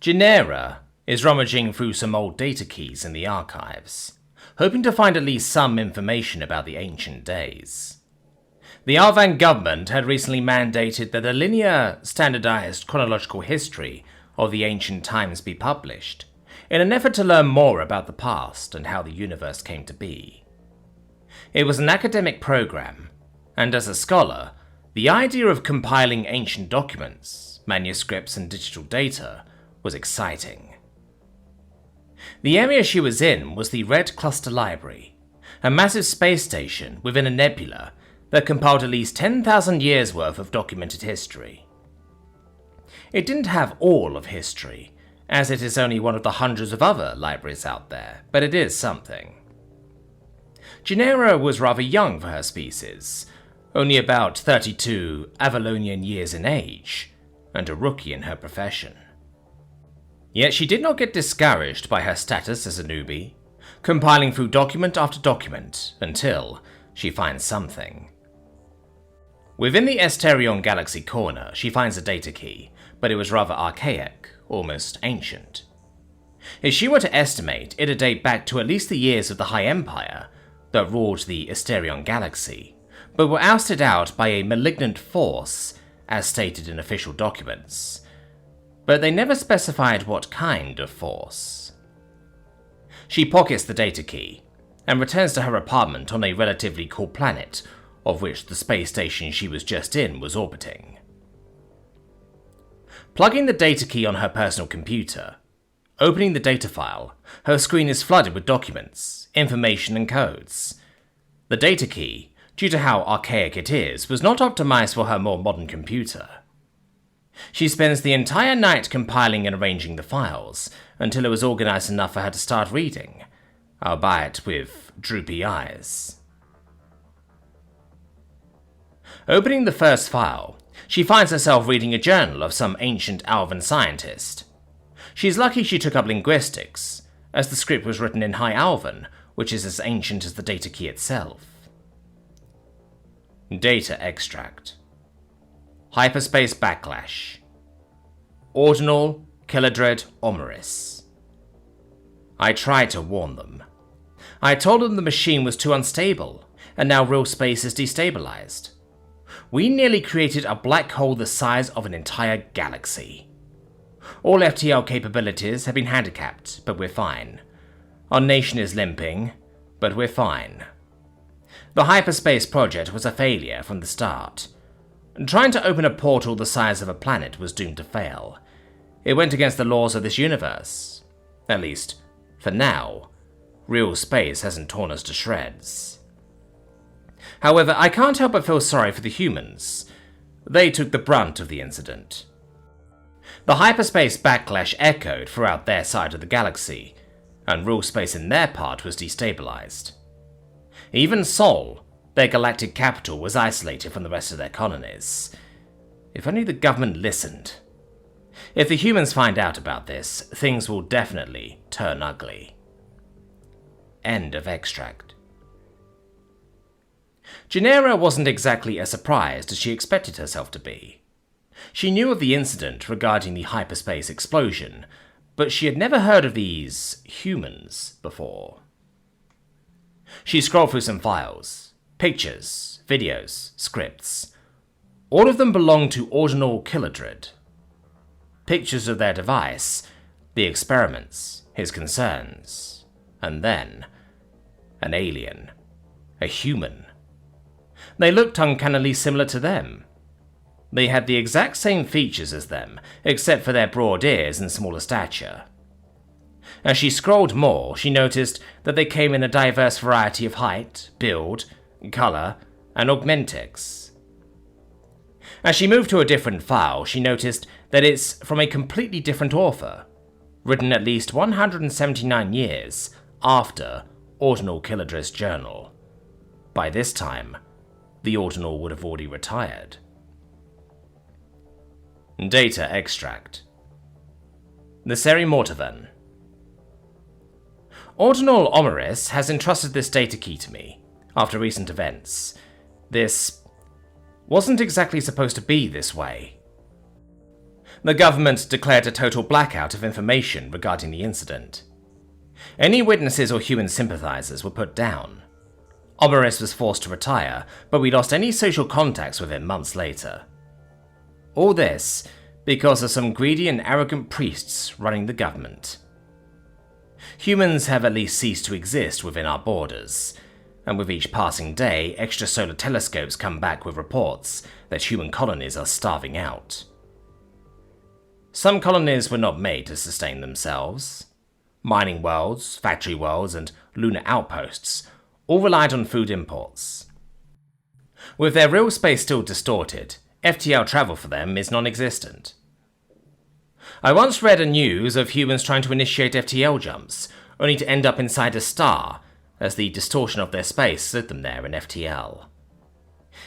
Genera is rummaging through some old data keys in the archives, hoping to find at least some information about the ancient days. The Arvan government had recently mandated that a linear, standardized chronological history of the ancient times be published, in an effort to learn more about the past and how the universe came to be. It was an academic program, and as a scholar, the idea of compiling ancient documents, manuscripts, and digital data was exciting. The area she was in was the Red Cluster Library, a massive space station within a nebula that compiled at least 10,000 years' worth of documented history. It didn't have all of history, as it is only one of the hundreds of other libraries out there, but it is something. Genera was rather young for her species, only about 32 Avalonian years in age, and a rookie in her profession. Yet she did not get discouraged by her status as a newbie, compiling through document after document until she finds something. Within the Esterion Galaxy corner, she finds a data key, but it was rather archaic, almost ancient. If she were to estimate, it'd date back to at least the years of the High Empire that ruled the Esterion Galaxy, but were ousted out by a malignant force, as stated in official documents. But they never specified what kind of force. She pockets the data key, and returns to her apartment on a relatively cool planet, of which the space station she was just in was orbiting. Plugging the data key on her personal computer, opening the data file, her screen is flooded with documents, information, and codes. The data key, due to how archaic it is, was not optimized for her more modern computer. She spends the entire night compiling and arranging the files, until it was organized enough for her to start reading, albeit with droopy eyes. Opening the first file, she finds herself reading a journal of some ancient Alvan scientist. She's lucky she took up linguistics, as the script was written in High Alvan, which is as ancient as the data key itself. Data extract. Hyperspace backlash. Ordinal Kiledred Omeris. I tried to warn them. I told them the machine was too unstable, and now real space is destabilized. We nearly created a black hole the size of an entire galaxy. All FTL capabilities have been handicapped, but we're fine. Our nation is limping, but we're fine. The hyperspace project was a failure from the start. Trying to open a portal the size of a planet was doomed to fail. It went against the laws of this universe. At least, for now, real space hasn't torn us to shreds. However, I can't help but feel sorry for the humans. They took the brunt of the incident. The hyperspace backlash echoed throughout their side of the galaxy, and real space in their part was destabilized. Even Sol, their galactic capital, was isolated from the rest of their colonies. If only the government listened. If the humans find out about this, things will definitely turn ugly. End of extract. Genera wasn't exactly as surprised as she expected herself to be. She knew of the incident regarding the hyperspace explosion, but she had never heard of these humans before. She scrolled through some files, pictures, videos, scripts. All of them belonged to Ordinal Kiledred. Pictures of their device, the experiments, his concerns, and then an alien, a human. They looked uncannily similar to them. They had the exact same features as them, except for their broad ears and smaller stature. As she scrolled more, she noticed that they came in a diverse variety of height, build, color, and augmentics. As she moved to a different file, she noticed that it's from a completely different author, written at least 179 years after Ordinal Kiledred's journal. By this time, the Ordinal would have already retired. Data extract. The Seri Mortavan. Ordinal Omeris has entrusted this data key to me, after recent events. This wasn't exactly supposed to be this way. The government declared a total blackout of information regarding the incident. Any witnesses or human sympathizers were put down. Oberys was forced to retire, but we lost any social contacts with him months later. All this because of some greedy and arrogant priests running the government. Humans have at least ceased to exist within our borders, and with each passing day, extrasolar telescopes come back with reports that human colonies are starving out. Some colonies were not made to sustain themselves. Mining worlds, factory worlds, and lunar outposts all relied on food imports. With their real space still distorted, FTL travel for them is non-existent. I once read a news of humans trying to initiate FTL jumps, only to end up inside a star, as the distortion of their space slid them there in FTL.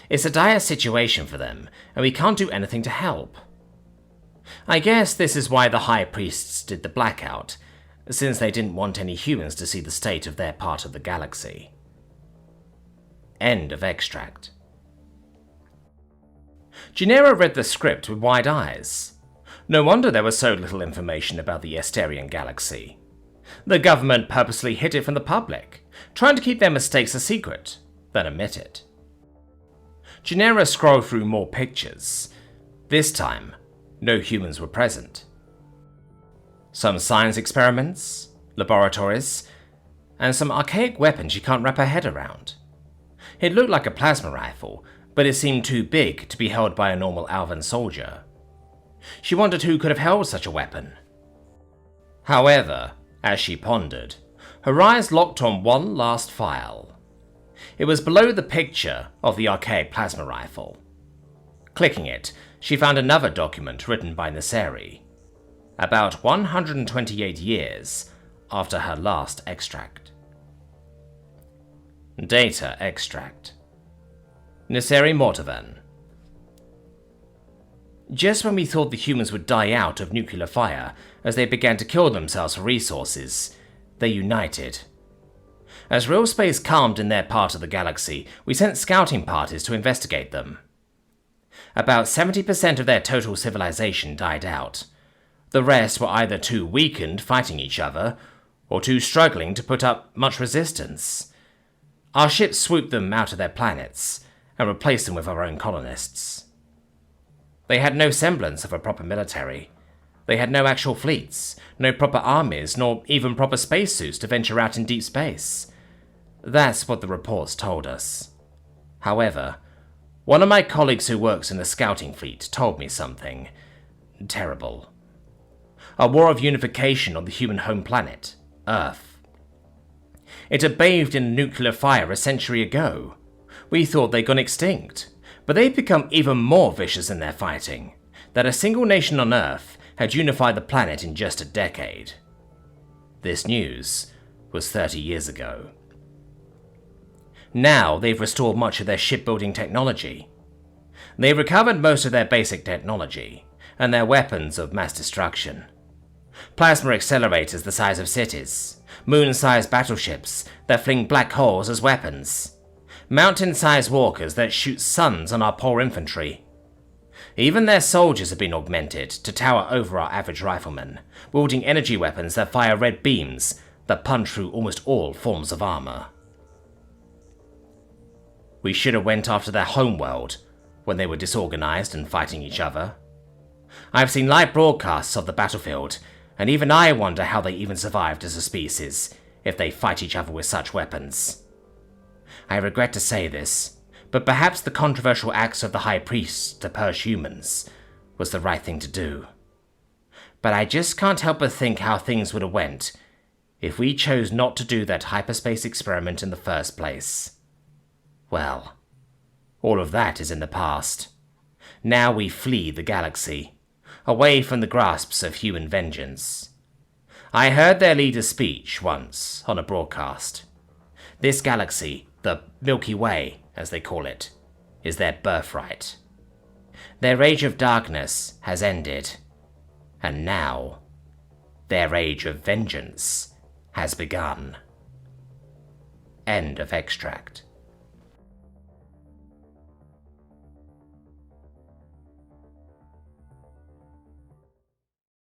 It's a dire situation for them, and we can't do anything to help. I guess this is why the High Priests did the blackout, since they didn't want any humans to see the state of their part of the galaxy. End of extract. Genera read the script with wide eyes. No wonder there was so little information about the Asterian galaxy. The government purposely hid it from the public, trying to keep their mistakes a secret, then admit it. Genera scrolled through more pictures. This time, no humans were present. Some science experiments, laboratories, and some archaic weapons she can't wrap her head around. It looked like a plasma rifle, but it seemed too big to be held by a normal Alvan soldier. She wondered who could have held such a weapon. However, as she pondered, her eyes locked on one last file. It was below the picture of the archaic plasma rifle. Clicking it, she found another document written by Naseri, about 128 years after her last extract. Data extract. Naseri Mortavan. Just when we thought the humans would die out of nuclear fire as they began to kill themselves for resources, they united. As real space calmed in their part of the galaxy, we sent scouting parties to investigate them. About 70% of their total civilization died out. The rest were either too weakened fighting each other, or too struggling to put up much resistance. Our ships swooped them out of their planets, and replaced them with our own colonists. They had no semblance of a proper military. They had no actual fleets, no proper armies, nor even proper spacesuits to venture out in deep space. That's what the reports told us. However, one of my colleagues who works in the scouting fleet told me something terrible. A war of unification on the human home planet, Earth. It had bathed in nuclear fire a century ago. We thought they'd gone extinct, but they've become even more vicious in their fighting, that a single nation on Earth had unified the planet in just a decade. This news was 30 years ago. Now they've restored much of their shipbuilding technology. They've recovered most of their basic technology, and their weapons of mass destruction. Plasma accelerators the size of cities, moon-sized battleships that fling black holes as weapons, mountain-sized walkers that shoot suns on our poor infantry. Even their soldiers have been augmented to tower over our average riflemen, wielding energy weapons that fire red beams that punch through almost all forms of armor. We should have went after their homeworld when they were disorganized and fighting each other. I've seen live broadcasts of the battlefield, and even I wonder how they even survived as a species if they fight each other with such weapons. I regret to say this, but perhaps the controversial acts of the High Priests to purge humans was the right thing to do. But I just can't help but think how things would have went if we chose not to do that hyperspace experiment in the first place. Well, all of that is in the past. Now we flee the galaxy, away from the grasps of human vengeance. I heard their leader's speech once on a broadcast. This galaxy, the Milky Way, as they call it, is their birthright. Their age of darkness has ended, and now their age of vengeance has begun. End of extract.